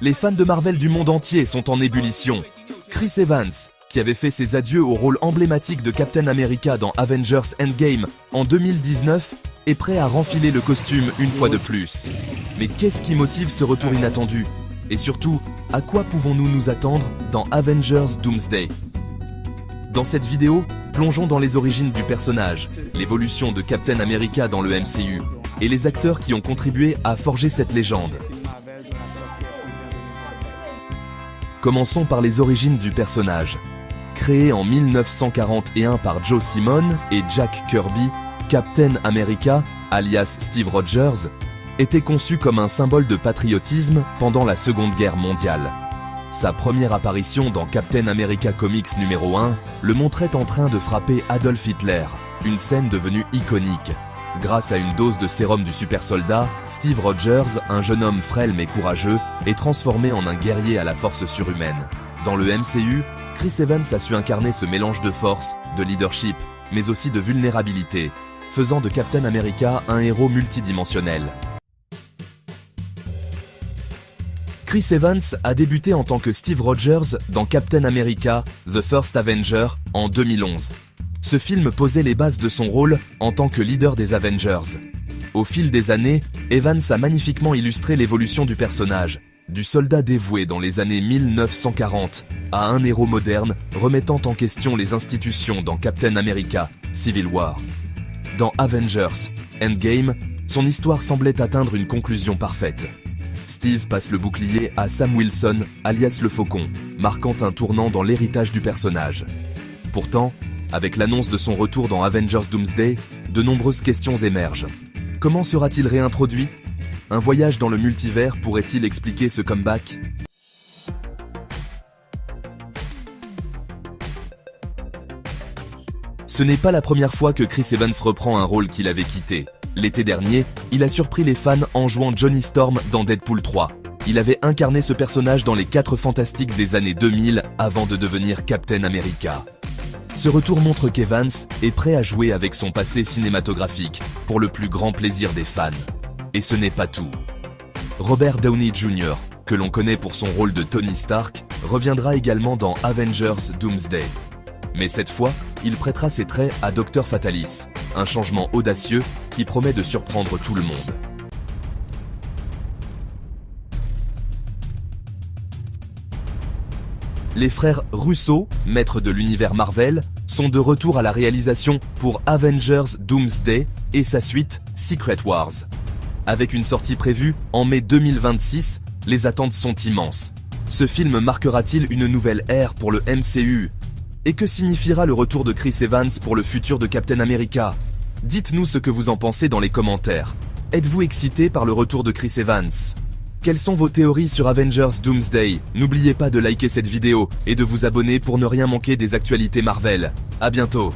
Les fans de Marvel du monde entier sont en ébullition. Chris Evans, qui avait fait ses adieux au rôle emblématique de Captain America dans Avengers Endgame en 2019, est prêt à renfiler le costume une fois de plus. Mais qu'est-ce qui motive ce retour inattendu? Et surtout, à quoi pouvons-nous nous attendre dans Avengers Doomsday? Dans cette vidéo, plongeons dans les origines du personnage, l'évolution de Captain America dans le MCU, et les acteurs qui ont contribué à forger cette légende. Commençons par les origines du personnage. Créé en 1941 par Joe Simon et Jack Kirby, Captain America, alias Steve Rogers, était conçu comme un symbole de patriotisme pendant la Seconde Guerre mondiale. Sa première apparition dans Captain America Comics numéro 1 le montrait en train de frapper Adolf Hitler, une scène devenue iconique. Grâce à une dose de sérum du super soldat, Steve Rogers, un jeune homme frêle mais courageux, est transformé en un guerrier à la force surhumaine. Dans le MCU, Chris Evans a su incarner ce mélange de force, de leadership, mais aussi de vulnérabilité, faisant de Captain America un héros multidimensionnel. Chris Evans a débuté en tant que Steve Rogers dans Captain America, The First Avenger, en 2011. Ce film posait les bases de son rôle en tant que leader des Avengers. Au fil des années, Evans a magnifiquement illustré l'évolution du personnage, du soldat dévoué dans les années 1940 à un héros moderne remettant en question les institutions dans Captain America, Civil War. Dans Avengers Endgame, son histoire semblait atteindre une conclusion parfaite. Steve passe le bouclier à Sam Wilson, alias le Faucon, marquant un tournant dans l'héritage du personnage. Pourtant, avec l'annonce de son retour dans Avengers Doomsday, de nombreuses questions émergent. Comment sera-t-il réintroduit? Un voyage dans le multivers pourrait-il expliquer ce comeback? Ce n'est pas la première fois que Chris Evans reprend un rôle qu'il avait quitté. L'été dernier, il a surpris les fans en jouant Johnny Storm dans Deadpool 3. Il avait incarné ce personnage dans les 4 Fantastiques des années 2000 avant de devenir Captain America. Ce retour montre qu'Evans est prêt à jouer avec son passé cinématographique pour le plus grand plaisir des fans. Et ce n'est pas tout. Robert Downey Jr., que l'on connaît pour son rôle de Tony Stark, reviendra également dans Avengers Doomsday. Mais cette fois, il prêtera ses traits à Dr Fatalis, un changement audacieux qui promet de surprendre tout le monde. Les frères Russo, maîtres de l'univers Marvel, sont de retour à la réalisation pour Avengers Doomsday et sa suite Secret Wars. Avec une sortie prévue en mai 2026, les attentes sont immenses. Ce film marquera-t-il une nouvelle ère pour le MCU? Et que signifiera le retour de Chris Evans pour le futur de Captain America? Dites-nous ce que vous en pensez dans les commentaires. Êtes-vous excité par le retour de Chris Evans? Quelles sont vos théories sur Avengers Doomsday? N'oubliez pas de liker cette vidéo et de vous abonner pour ne rien manquer des actualités Marvel. À bientôt.